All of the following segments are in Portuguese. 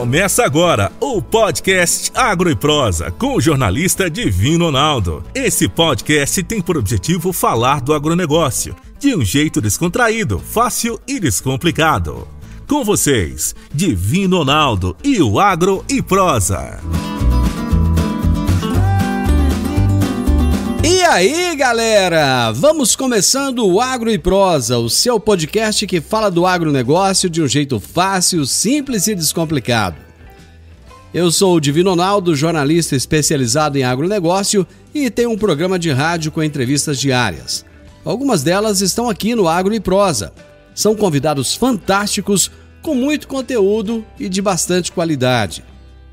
Começa agora o podcast Agro e Prosa com o jornalista Divino Ronaldo. Esse podcast tem por objetivo falar do agronegócio de um jeito descontraído, fácil e descomplicado. Com vocês, Divino Ronaldo e o Agro e Prosa. E aí, galera? Vamos começando o Agro e Prosa, o seu podcast que fala do agronegócio de um jeito fácil, simples e descomplicado. Eu sou o Divino Ronaldo, jornalista especializado em agronegócio e tenho um programa de rádio com entrevistas diárias. Algumas delas estão aqui no Agro e Prosa. São convidados fantásticos, com muito conteúdo e de bastante qualidade.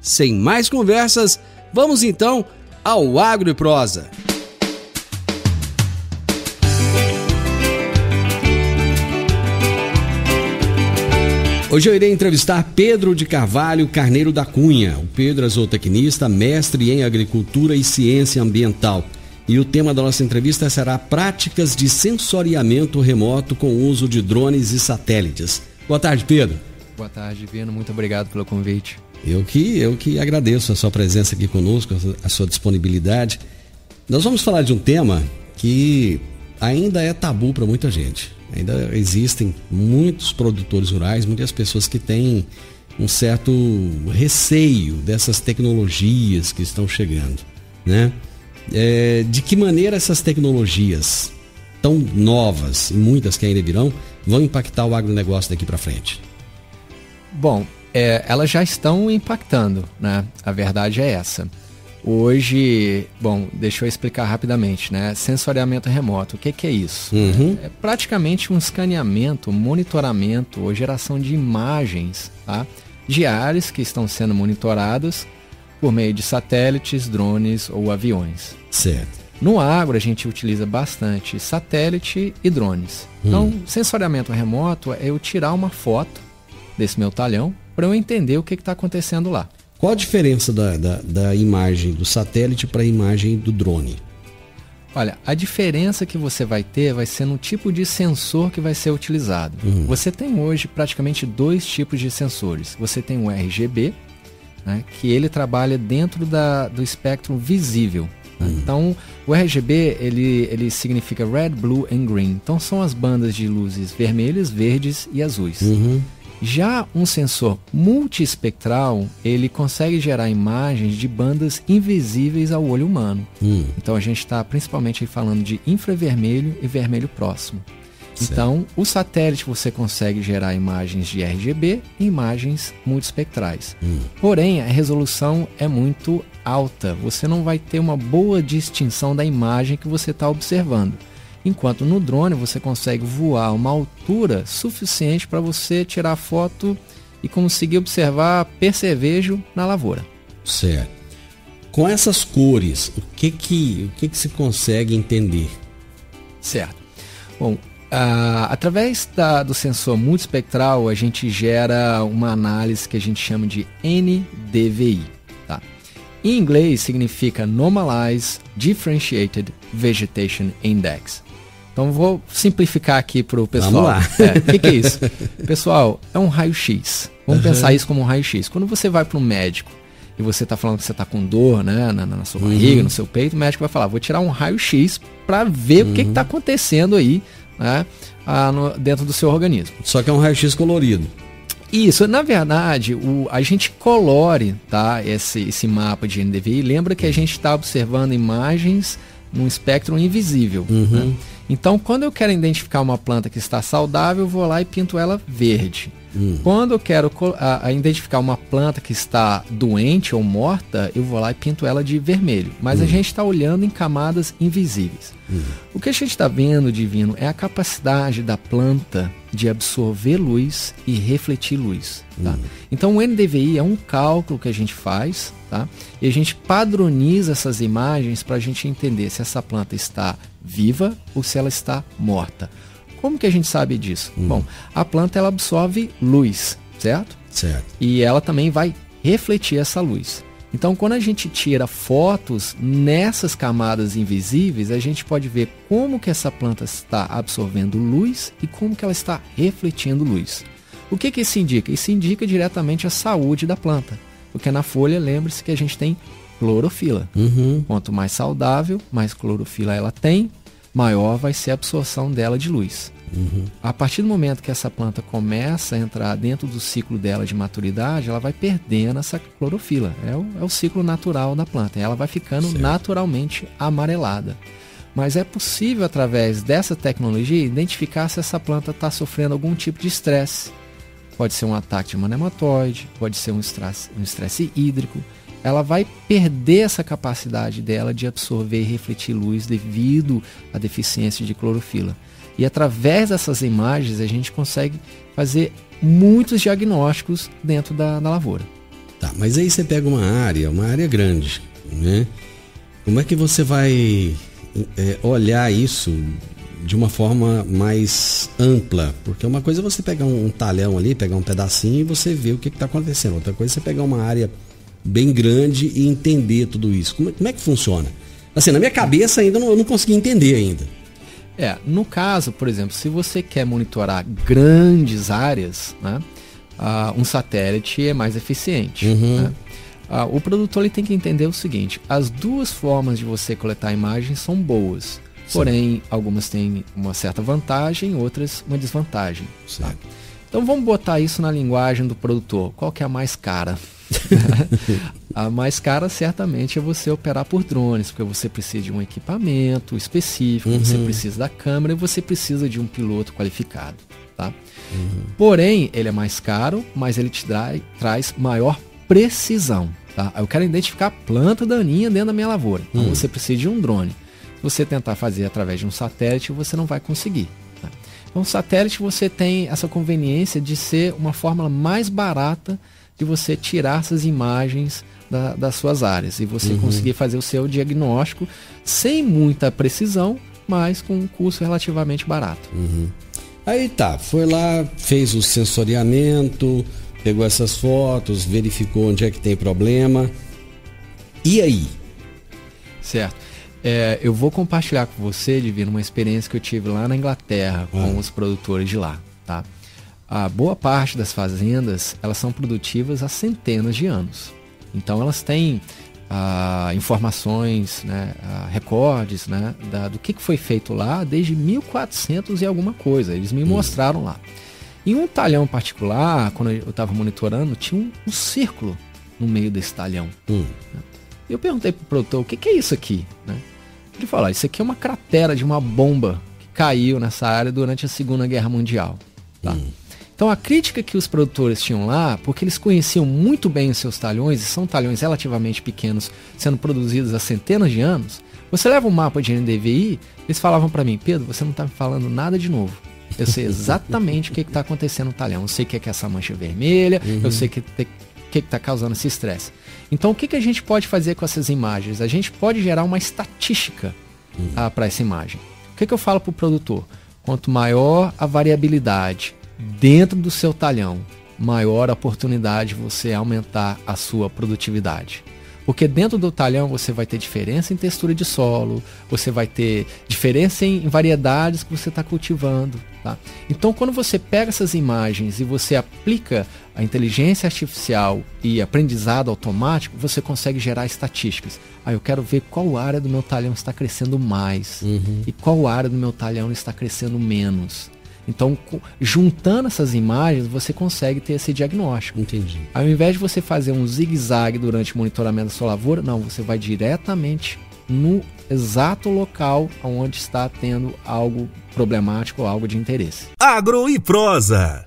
Sem mais conversas, vamos então ao Agro e Prosa. Hoje eu irei entrevistar Pedro de Carvalho Carneiro da Cunha. O Pedro é zootecnista, mestre em agricultura e ciência ambiental. E o tema da nossa entrevista será práticas de sensoriamento remoto com o uso de drones e satélites. Boa tarde, Pedro. Boa tarde, Divino. Muito obrigado pelo convite. Eu que agradeço a sua presença aqui conosco, a sua disponibilidade. Nós vamos falar de um tema que ainda é tabu para muita gente. Ainda existem muitos produtores rurais, muitas pessoas que têm um certo receio dessas tecnologias que estão chegando, né? De que maneira essas tecnologias tão novas, e muitas que ainda virão, vão impactar o agronegócio daqui para frente? Bom, elas já estão impactando, né? A verdade é essa. Hoje, deixa eu explicar rapidamente, né? Sensoriamento remoto, o que é isso? É praticamente um escaneamento, monitoramento ou geração de imagens, tá? De áreas que estão sendo monitoradas por meio de satélites, drones ou aviões. Certo. No agro, a gente utiliza bastante satélite e drones. Então, sensoriamento remoto é eu tirar uma foto desse meu talhão para eu entender o que está acontecendo lá. Qual a diferença da imagem do satélite para a imagem do drone? Olha, a diferença que você vai ter vai ser no tipo de sensor que vai ser utilizado. Você tem hoje praticamente dois tipos de sensores. Você tem o RGB, né, que ele trabalha dentro do espectro visível. Então, o RGB ele significa Red, Blue and Green. Então, são as bandas de luzes vermelhas, verdes e azuis. Já um sensor multiespectral, ele consegue gerar imagens de bandas invisíveis ao olho humano. Então a gente está principalmente falando de infravermelho e vermelho próximo. Certo. Então o satélite você consegue gerar imagens de RGB e imagens multiespectrais. Porém a resolução é muito alta, você não vai ter uma boa distinção da imagem que você está observando. Enquanto no drone você consegue voar a uma altura suficiente para você tirar foto e conseguir observar percevejo na lavoura. Certo. Com essas cores, o que se consegue entender? Certo. Bom, através do sensor multiespectral a gente gera uma análise que a gente chama de NDVI. Tá? Em inglês significa Normalized Differentiated Vegetation Index. Então vou simplificar aqui para o pessoal. Vamos lá. O que é isso? Pessoal, é um raio-x. Vamos pensar isso como um raio-x. Quando você vai para um médico e você está falando que você está com dor, né, na sua barriga, no seu peito, o médico vai falar, vou tirar um raio-x para ver o que está acontecendo aí, né, dentro do seu organismo. Só que é um raio-x colorido. Isso, na verdade, a gente colore, tá, esse mapa de NDVI. Lembra que a gente está observando imagens num espectro invisível. Né? Então, quando eu quero identificar uma planta que está saudável, eu vou lá e pinto ela verde. Quando eu quero identificar uma planta que está doente ou morta, eu vou lá e pinto ela de vermelho. Mas a gente está olhando em camadas invisíveis. O que a gente está vendo, Divino, é a capacidade da planta de absorver luz e refletir luz. Tá? Então o NDVI é um cálculo que a gente faz, tá? E a gente padroniza essas imagens para a gente entender se essa planta está viva ou se ela está morta. Como que a gente sabe disso? Bom, a planta ela absorve luz, certo? Certo. E ela também vai refletir essa luz. Então, quando a gente tira fotos nessas camadas invisíveis, a gente pode ver como que essa planta está absorvendo luz e como que ela está refletindo luz. O que isso indica? Isso indica diretamente a saúde da planta. Porque na folha, lembre-se que a gente tem clorofila. Quanto mais saudável, mais clorofila ela tem, maior vai ser a absorção dela de luz. A partir do momento que essa planta começa a entrar dentro do ciclo dela de maturidade, ela vai perdendo essa clorofila. É o ciclo natural da planta. Ela vai ficando naturalmente amarelada. Mas é possível, através dessa tecnologia, identificar se essa planta está sofrendo algum tipo de estresse. Pode ser um ataque de uma nematóide, pode ser um estresse hídrico. Ela vai perder essa capacidade dela de absorver e refletir luz devido à deficiência de clorofila. E através dessas imagens a gente consegue fazer muitos diagnósticos dentro da lavoura. Tá, mas aí você pega uma área grande, né? Como é que você vai olhar isso de uma forma mais ampla? Porque uma coisa é você pegar um talhão ali, pegar um pedacinho e você ver o que está acontecendo. Outra coisa é você pegar uma área bem grande e entender tudo isso. Como é que funciona? Assim, na minha cabeça ainda eu não consegui entender ainda. No caso, por exemplo, se você quer monitorar grandes áreas, né, um satélite é mais eficiente. Né? O produtor ele tem que entender o seguinte: as duas formas de você coletar imagens são boas, porém algumas têm uma certa vantagem, outras uma desvantagem. Tá? Então vamos botar isso na linguagem do produtor. Qual que é a mais cara? A mais cara certamente é você operar por drones, porque você precisa de um equipamento específico, você precisa da câmera e você precisa de um piloto qualificado, tá? Porém, ele é mais caro, mas ele te traz maior precisão, tá? Eu quero identificar a planta daninha dentro da minha lavoura, então você precisa de um drone. Se você tentar fazer através de um satélite, você não vai conseguir. Tá? Então, o satélite você tem essa conveniência de ser uma fórmula mais barata de você tirar essas imagens das suas áreas e você conseguir fazer o seu diagnóstico sem muita precisão, mas com um custo relativamente barato. Aí tá, foi lá, fez o sensoriamento, pegou essas fotos, verificou onde é que tem problema. E aí? Certo. Eu vou compartilhar com você, Divino, uma experiência que eu tive lá na Inglaterra com os produtores de lá, tá? A boa parte das fazendas, elas são produtivas há centenas de anos. Então elas têm informações, né, recordes, né, do que foi feito lá desde 1400 e alguma coisa. Eles me mostraram lá. Em um talhão particular, quando eu estava monitorando, tinha um círculo no meio desse talhão. Eu perguntei para o produtor, o que é isso aqui? Né? Ele falou, isso aqui é uma cratera de uma bomba que caiu nessa área durante a Segunda Guerra Mundial. Tá? Então a crítica que os produtores tinham lá, porque eles conheciam muito bem os seus talhões, e são talhões relativamente pequenos, sendo produzidos há centenas de anos, você leva um mapa de NDVI, eles falavam para mim, Pedro, você não está me falando nada de novo. Eu sei exatamente o que está acontecendo no talhão, eu sei o que é essa mancha vermelha, eu sei o que está causando esse estresse. Então o que a gente pode fazer com essas imagens? A gente pode gerar uma estatística para essa imagem. O que eu falo para o produtor? Quanto maior a variabilidade dentro do seu talhão, maior a oportunidade de você aumentar a sua produtividade. Porque dentro do talhão você vai ter diferença em textura de solo, você vai ter diferença em variedades que você está cultivando. Tá? Então quando você pega essas imagens e você aplica a inteligência artificial e aprendizado automático, você consegue gerar estatísticas. Eu quero ver qual área do meu talhão está crescendo mais e qual área do meu talhão está crescendo menos. Então, juntando essas imagens, você consegue ter esse diagnóstico. Entendi. Ao invés de você fazer um zigue-zague durante o monitoramento da sua lavoura, não, você vai diretamente no exato local onde está tendo algo problemático ou algo de interesse. Agro e Prosa.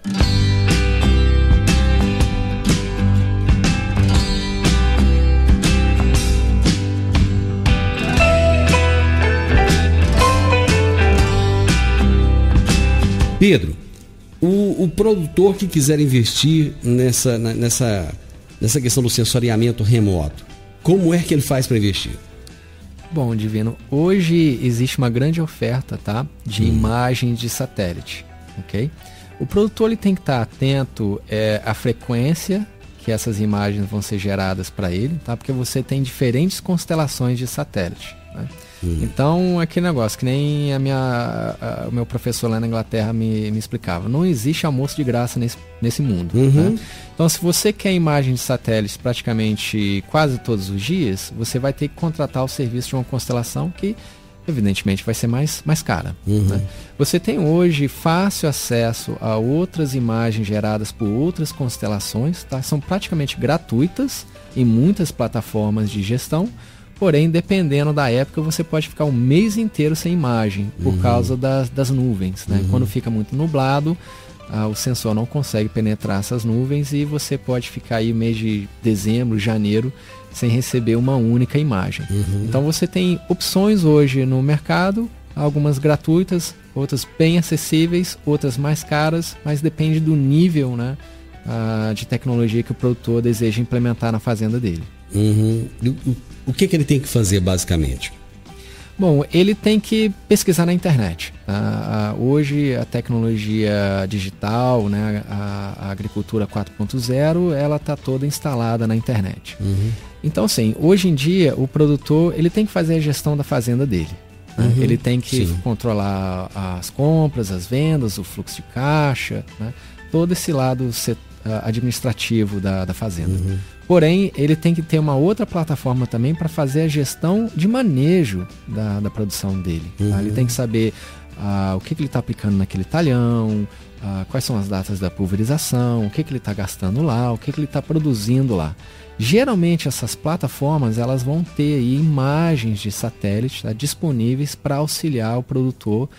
Pedro, o produtor que quiser investir nessa questão do sensoriamento remoto, como é que ele faz para investir? Bom, Divino, hoje existe uma grande oferta, tá, de imagens de satélite, ok? O produtor ele tem que estar atento à frequência que essas imagens vão ser geradas para ele, tá? Porque você tem diferentes constelações de satélite, né? Então, aquele negócio, que nem o meu professor lá na Inglaterra me explicava, não existe almoço de graça nesse mundo. Né? Então, se você quer imagem de satélites praticamente quase todos os dias, você vai ter que contratar o serviço de uma constelação que, evidentemente, vai ser mais cara. Né? Você tem hoje fácil acesso a outras imagens geradas por outras constelações, tá? São praticamente gratuitas em muitas plataformas de gestão. Porém, dependendo da época, você pode ficar um mês inteiro sem imagem por causa das nuvens. Né? Quando fica muito nublado, o sensor não consegue penetrar essas nuvens e você pode ficar aí mês de dezembro, janeiro, sem receber uma única imagem. Então você tem opções hoje no mercado, algumas gratuitas, outras bem acessíveis, outras mais caras, mas depende do nível, né, de tecnologia que o produtor deseja implementar na fazenda dele. O que ele tem que fazer, basicamente? Bom, ele tem que pesquisar na internet. Hoje, a tecnologia digital, né, a agricultura 4.0, ela está toda instalada na internet. Então, assim, hoje em dia, o produtor ele tem que fazer a gestão da fazenda dele. Né? Ele tem que controlar as compras, as vendas, o fluxo de caixa, né? Todo esse lado administrativo da fazenda. Porém, ele tem que ter uma outra plataforma também para fazer a gestão de manejo da produção dele. Tá? Ele tem que saber o que ele está aplicando naquele talhão, quais são as datas da pulverização, o que ele está gastando lá, o que ele está produzindo lá. Geralmente, essas plataformas elas vão ter aí imagens de satélite, tá, disponíveis para auxiliar o produtor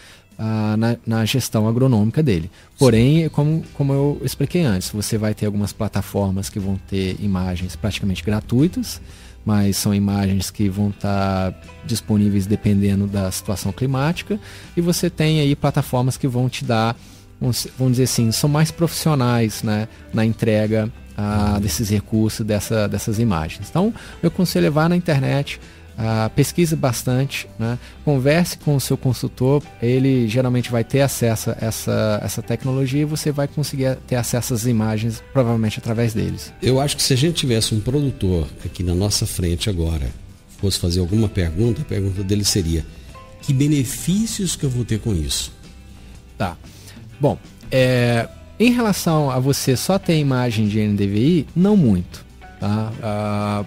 na gestão agronômica dele. Porém, como eu expliquei antes, você vai ter algumas plataformas que vão ter imagens praticamente gratuitas, mas são imagens que vão estar disponíveis dependendo da situação climática, e você tem aí plataformas que vão te dar, vamos dizer assim, são mais profissionais, né, na entrega desses recursos, dessas imagens. Então, meu conselho é vá na internet, pesquise bastante, né? Converse com o seu consultor, ele geralmente vai ter acesso a essa tecnologia e você vai conseguir ter acesso às imagens, provavelmente através deles. Eu acho que se a gente tivesse um produtor aqui na nossa frente agora, fosse fazer alguma pergunta, a pergunta dele seria: que benefícios que eu vou ter com isso? Tá. Bom, em relação a você só ter imagem de NDVI, não muito, tá?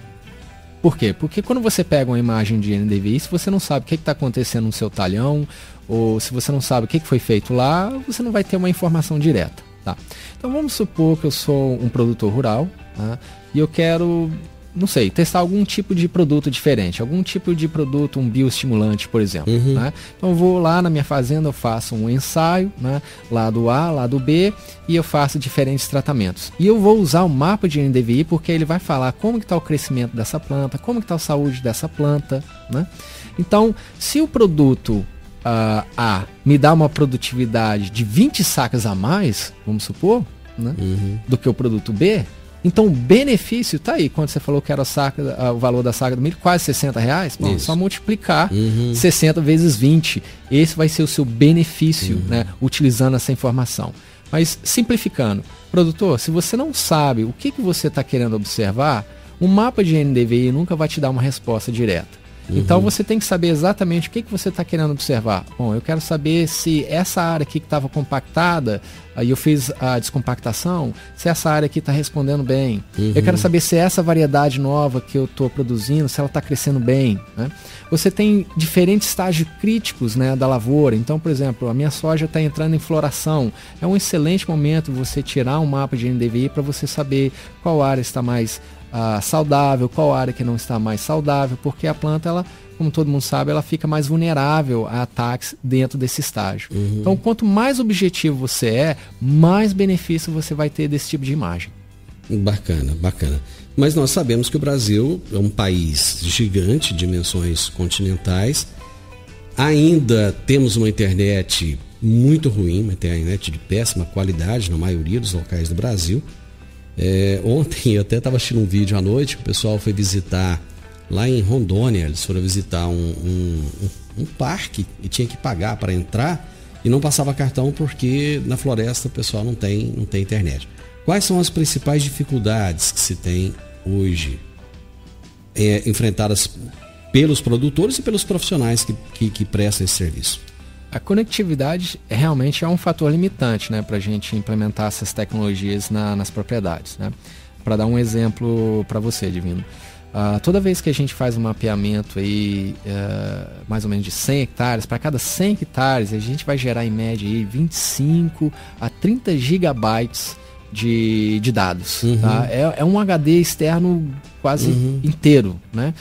Por quê? Porque quando você pega uma imagem de NDVI, se você não sabe o que está acontecendo no seu talhão, ou se você não sabe o que foi feito lá, você não vai ter uma informação direta. Tá? Então vamos supor que eu sou um produtor rural, tá? E eu quero, não sei, testar algum tipo de produto diferente, algum tipo de produto, um bioestimulante, por exemplo. Né? Então eu vou lá na minha fazenda, eu faço um ensaio, né? Lado A, lado B, e eu faço diferentes tratamentos. E eu vou usar o mapa de NDVI porque ele vai falar como que está o crescimento dessa planta, como que está a saúde dessa planta. Né? Então, se o produto A me dá uma produtividade de 20 sacas a mais, vamos supor, né? Do que o produto B, então o benefício está aí. Quando você falou que era o valor da saca do milho, quase R$60, bom, só multiplicar 60 vezes 20. Esse vai ser o seu benefício, né, utilizando essa informação. Mas simplificando, produtor, se você não sabe o que você está querendo observar, um mapa de NDVI nunca vai te dar uma resposta direta. Então você tem que saber exatamente o que você está querendo observar. Bom, eu quero saber se essa área aqui que estava compactada, aí eu fiz a descompactação, se essa área aqui está respondendo bem. Eu quero saber se essa variedade nova que eu estou produzindo, se ela está crescendo bem. Né? Você tem diferentes estágios críticos, né, da lavoura. Então, por exemplo, a minha soja está entrando em floração. É um excelente momento você tirar um mapa de NDVI para você saber qual área está mais saudável, qual área que não está mais saudável, porque a planta, ela, como todo mundo sabe, ela fica mais vulnerável a ataques dentro desse estágio. Então, quanto mais objetivo você é, mais benefício você vai ter desse tipo de imagem. Bacana, bacana. Mas nós sabemos que o Brasil é um país gigante, dimensões continentais. Ainda temos uma internet muito ruim, uma internet de péssima qualidade na maioria dos locais do Brasil. Ontem eu até estava assistindo um vídeo à noite, o pessoal foi visitar lá em Rondônia, eles foram visitar um parque e tinha que pagar para entrar e não passava cartão porque na floresta o pessoal não tem internet. Quais são as principais dificuldades que se tem hoje enfrentadas pelos produtores e pelos profissionais que prestam esse serviço. A conectividade realmente é um fator limitante, né, para a gente implementar essas tecnologias nas propriedades, né? Para dar um exemplo para você, Divino, toda vez que a gente faz um mapeamento aí, mais ou menos de 100 hectares, para cada 100 hectares a gente vai gerar em média aí 25 a 30 gigabytes de dados. Tá? É um HD externo quase inteiro, né?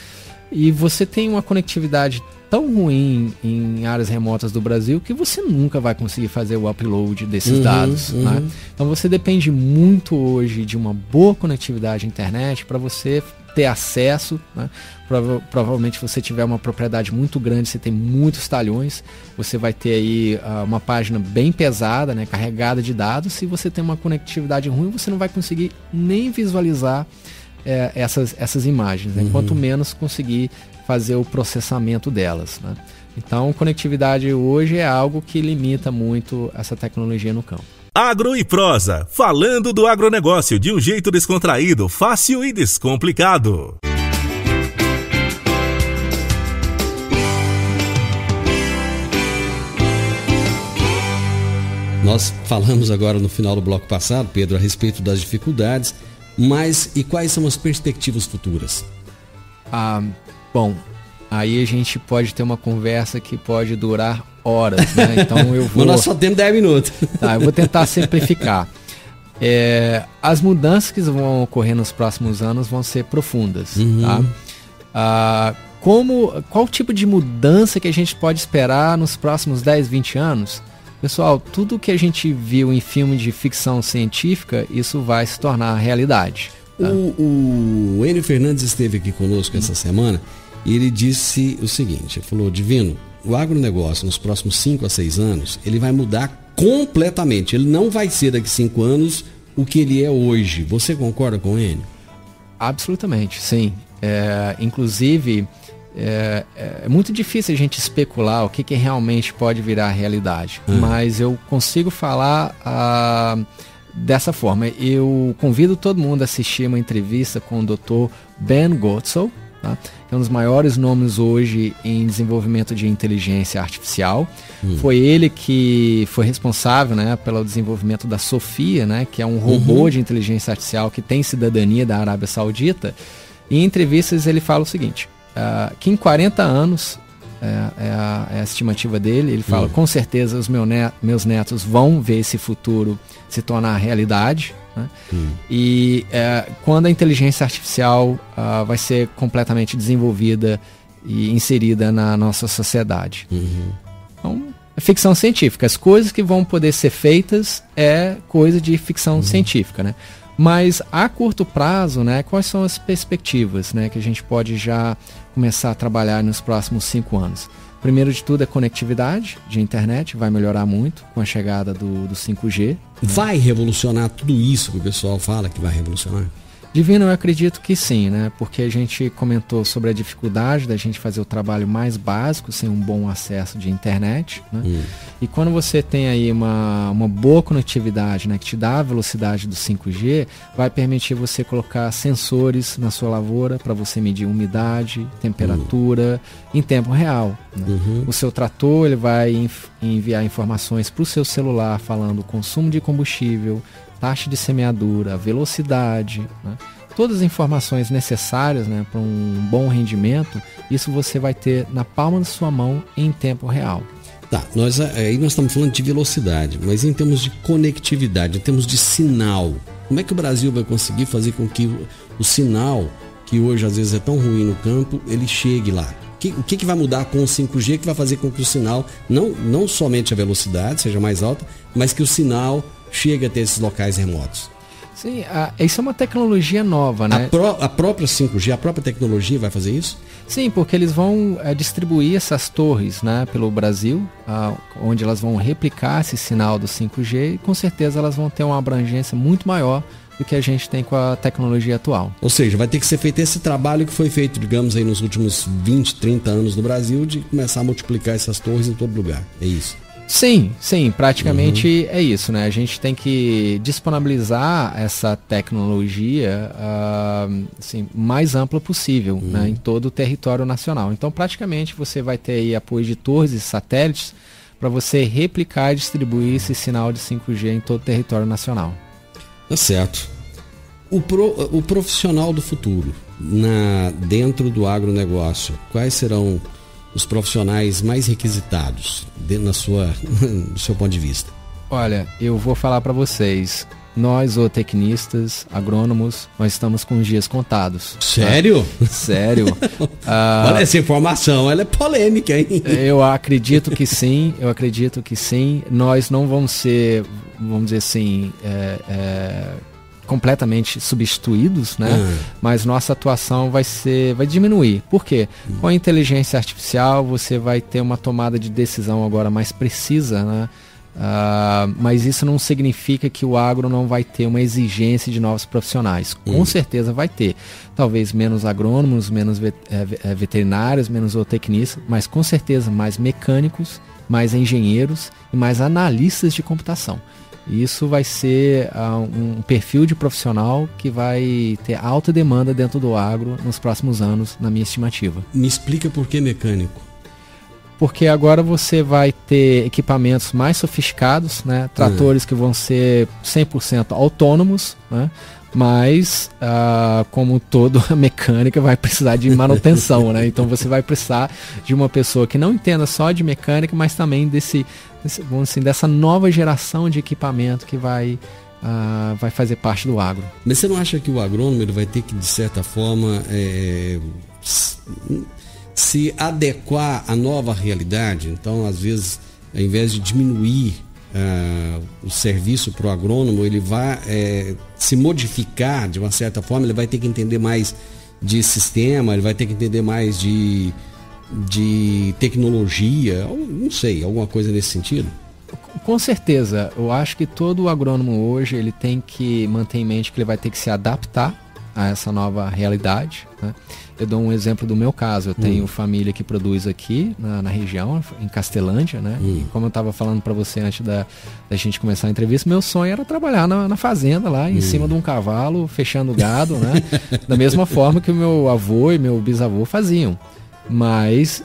E você tem uma conectividade tão ruim em áreas remotas do Brasil que você nunca vai conseguir fazer o upload desses dados. Né? Então você depende muito hoje de uma boa conectividade à internet para você ter acesso, né? Provavelmente se você tiver uma propriedade muito grande, você tem muitos talhões, você vai ter aí uma página bem pesada, né? Carregada de dados. Se você tem uma conectividade ruim, você não vai conseguir nem visualizar essas imagens, né? Quanto menos conseguir fazer o processamento delas, né? Então, conectividade hoje é algo que limita muito essa tecnologia no campo. Agro e Prosa, falando do agronegócio de um jeito descontraído, fácil e descomplicado. Nós falamos agora no final do bloco passado, Pedro, a respeito das dificuldades, mas e quais são as perspectivas futuras? Bom, aí a gente pode ter uma conversa que pode durar horas, né? Então eu vou... Mas nós só temos 10 minutos. Tá, eu vou tentar simplificar. As mudanças que vão ocorrer nos próximos anos vão ser profundas, tá? Qual tipo de mudança que a gente pode esperar nos próximos 10, 20 anos? Pessoal, tudo que a gente viu em filme de ficção científica, isso vai se tornar realidade. Tá? O Enio Fernandes esteve aqui conosco essa semana e ele disse o seguinte, ele falou: Divino, o agronegócio nos próximos 5 a 6 anos, ele vai mudar completamente. Ele não vai ser daqui a 5 anos o que ele é hoje. Você concorda com ele? Absolutamente, sim. Inclusive, é muito difícil a gente especular o que realmente pode virar realidade. Mas eu consigo falar dessa forma. Eu convido todo mundo a assistir uma entrevista com o Dr. Ben Goetzel, tá? Que é um dos maiores nomes hoje em desenvolvimento de inteligência artificial. Foi ele que foi responsável, né, pelo desenvolvimento da Sofia, né, que é um robô de inteligência artificial que tem cidadania da Arábia Saudita. E em entrevistas ele fala o seguinte, que em 40 anos, é a estimativa dele, ele fala, com certeza os meus netos vão ver esse futuro se tornar realidade, né? E quando a inteligência artificial vai ser completamente desenvolvida e inserida na nossa sociedade. Então, é ficção científica. As coisas que vão poder ser feitas é coisa de ficção científica, né? Mas a curto prazo, né, quais são as perspectivas, né, que a gente pode já começar a trabalhar nos próximos 5 anos? Primeiro de tudo é conectividade de internet, vai melhorar muito com a chegada do 5G. Né? Vai revolucionar tudo isso que o pessoal fala que vai revolucionar? Divino, eu acredito que sim, né? Porque a gente comentou sobre a dificuldade da gente fazer o trabalho mais básico sem um bom acesso de internet, né? E quando você tem aí uma boa conectividade, né, que te dá a velocidade do 5G, vai permitir você colocar sensores na sua lavoura para você medir umidade, temperatura em tempo real, né? O seu trator ele vai enviar informações para o seu celular falando o consumo de combustível, taxa de semeadura, velocidade, né? Todas as informações necessárias, né, para um bom rendimento, isso você vai ter na palma da sua mão em tempo real. Tá, nós estamos falando de velocidade, mas em termos de conectividade, em termos de sinal, como é que o Brasil vai conseguir fazer com que o sinal, que hoje às vezes é tão ruim no campo, ele chegue lá? O que vai mudar com o 5G que vai fazer com que o sinal, não somente a velocidade seja mais alta, mas que o sinal chega até esses locais remotos? Sim, isso é uma tecnologia nova, né? A própria 5G, a própria tecnologia vai fazer isso? Sim, porque eles vão distribuir essas torres, né, pelo Brasil, onde elas vão replicar esse sinal do 5G e com certeza elas vão ter uma abrangência muito maior do que a gente tem com a tecnologia atual. Ou seja, vai ter que ser feito esse trabalho que foi feito, digamos, aí nos últimos 20, 30 anos no Brasil, de começar a multiplicar essas torres em todo lugar. É isso? Sim, praticamente é isso, né? A gente tem que disponibilizar essa tecnologia assim, mais ampla possível, né? Em todo o território nacional. Então, praticamente, você vai ter aí apoio de torres e satélites para você replicar e distribuir esse sinal de 5G em todo o território nacional. Tá certo. O profissional do futuro, dentro do agronegócio, quais serão os profissionais mais requisitados do seu ponto de vista? Olha, eu vou falar para vocês, nós zootecnistas, agrônomos, nós estamos com os dias contados. Sério? Tá? Sério. Olha, essa informação, ela é polêmica, hein? Eu acredito que sim. Nós não vamos ser, vamos dizer assim, completamente substituídos, né? Mas nossa atuação vai diminuir. Por quê? Com a inteligência artificial você vai ter uma tomada de decisão agora mais precisa, né? Mas isso não significa que o agro não vai ter uma exigência de novos profissionais. Com certeza vai ter. Talvez menos agrônomos, menos veterinários, menos zootecnistas, mas com certeza mais mecânicos, mais engenheiros e mais analistas de computação. Isso vai ser um perfil de profissional que vai ter alta demanda dentro do agro nos próximos anos, na minha estimativa. Me explica por que mecânico. Porque agora você vai ter equipamentos mais sofisticados, né? Tratores que vão ser 100% autônomos, né? Mas, como toda a mecânica, vai precisar de manutenção, né? Então você vai precisar de uma pessoa que não entenda só de mecânica, mas também dessa nova geração de equipamento que vai fazer parte do agro. Mas você não acha que o agrônomo ele vai ter que, de certa forma, se adequar à nova realidade? Então, às vezes, ao invés de diminuir o serviço para o agrônomo, ele vai se modificar de uma certa forma, ele vai ter que entender mais de sistema, ele vai ter que entender mais de tecnologia, não sei, alguma coisa nesse sentido? Com certeza, eu acho que todo agrônomo hoje ele tem que manter em mente que ele vai ter que se adaptar a essa nova realidade, né? Eu dou um exemplo do meu caso. Eu tenho família que produz aqui na região, em Castelândia, né? E como eu estava falando para você antes da gente começar a entrevista, meu sonho era trabalhar na fazenda lá, em cima de um cavalo, fechando gado, né? Da mesma forma que o meu avô e meu bisavô faziam. Mas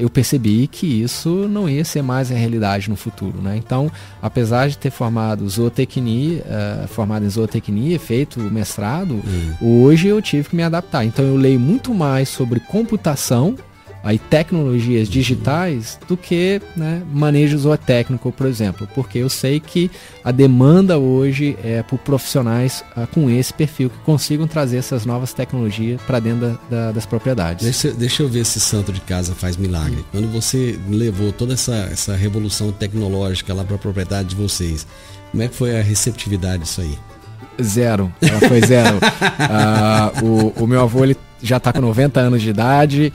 eu percebi que isso não ia ser mais a realidade no futuro, né? Então, apesar de ter formado em zootecnia, feito mestrado, hoje eu tive que me adaptar. Então eu leio muito mais sobre computação e tecnologias digitais do que, né, manejo zootécnico, por exemplo, porque eu sei que a demanda hoje é por profissionais com esse perfil que consigam trazer essas novas tecnologias para dentro das propriedades. Deixa eu ver se santo de casa faz milagre. Quando você levou toda essa revolução tecnológica lá para a propriedade de vocês, como é que foi a receptividade disso aí? Zero, ela foi zero. O meu avô ele já está com 90 anos de idade.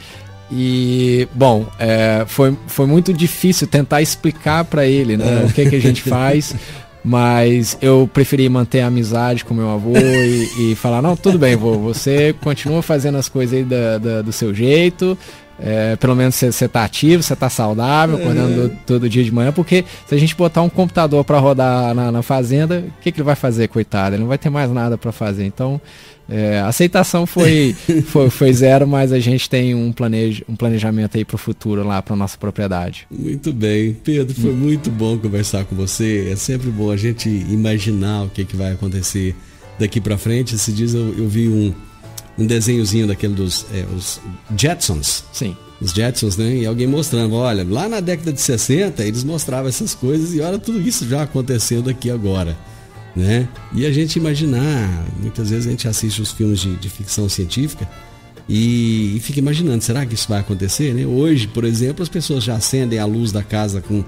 E, bom, foi muito difícil tentar explicar para ele, né, o que a gente faz, mas eu preferi manter a amizade com meu avô e falar, não, tudo bem, vô, você continua fazendo as coisas aí do seu jeito, pelo menos você tá ativo, você tá saudável, acordando todo dia de manhã, porque se a gente botar um computador para rodar na fazenda, o que ele vai fazer, coitado? Ele não vai ter mais nada para fazer. Então, a aceitação foi zero, mas a gente tem um planejamento aí para o futuro lá, para nossa propriedade. Muito bem, Pedro, foi muito bom conversar com você. É sempre bom a gente imaginar o que vai acontecer daqui para frente. Esses dias eu vi um desenhozinho daquele dos os Jetsons. Sim. Os Jetsons, né? E alguém mostrando, olha, lá na década de 60 eles mostravam essas coisas e olha tudo isso já acontecendo aqui agora, né? E a gente imaginar, muitas vezes a gente assiste os filmes de ficção científica e fica imaginando, será que isso vai acontecer, né? Hoje, por exemplo, as pessoas já acendem a luz da casa com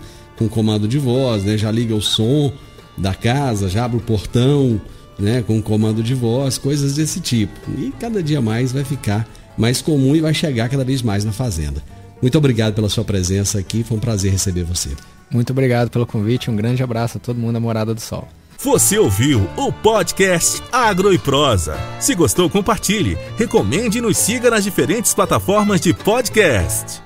comando de voz, né? Já liga o som da casa, já abre o portão, né, com comando de voz, coisas desse tipo. E cada dia mais vai ficar mais comum e vai chegar cada vez mais na fazenda. Muito obrigado pela sua presença aqui, foi um prazer receber você. Muito obrigado pelo convite, um grande abraço a todo mundo da Morada do Sol. Você ouviu o podcast Agro e Prosa. Se gostou, compartilhe, recomende e nos siga nas diferentes plataformas de podcast.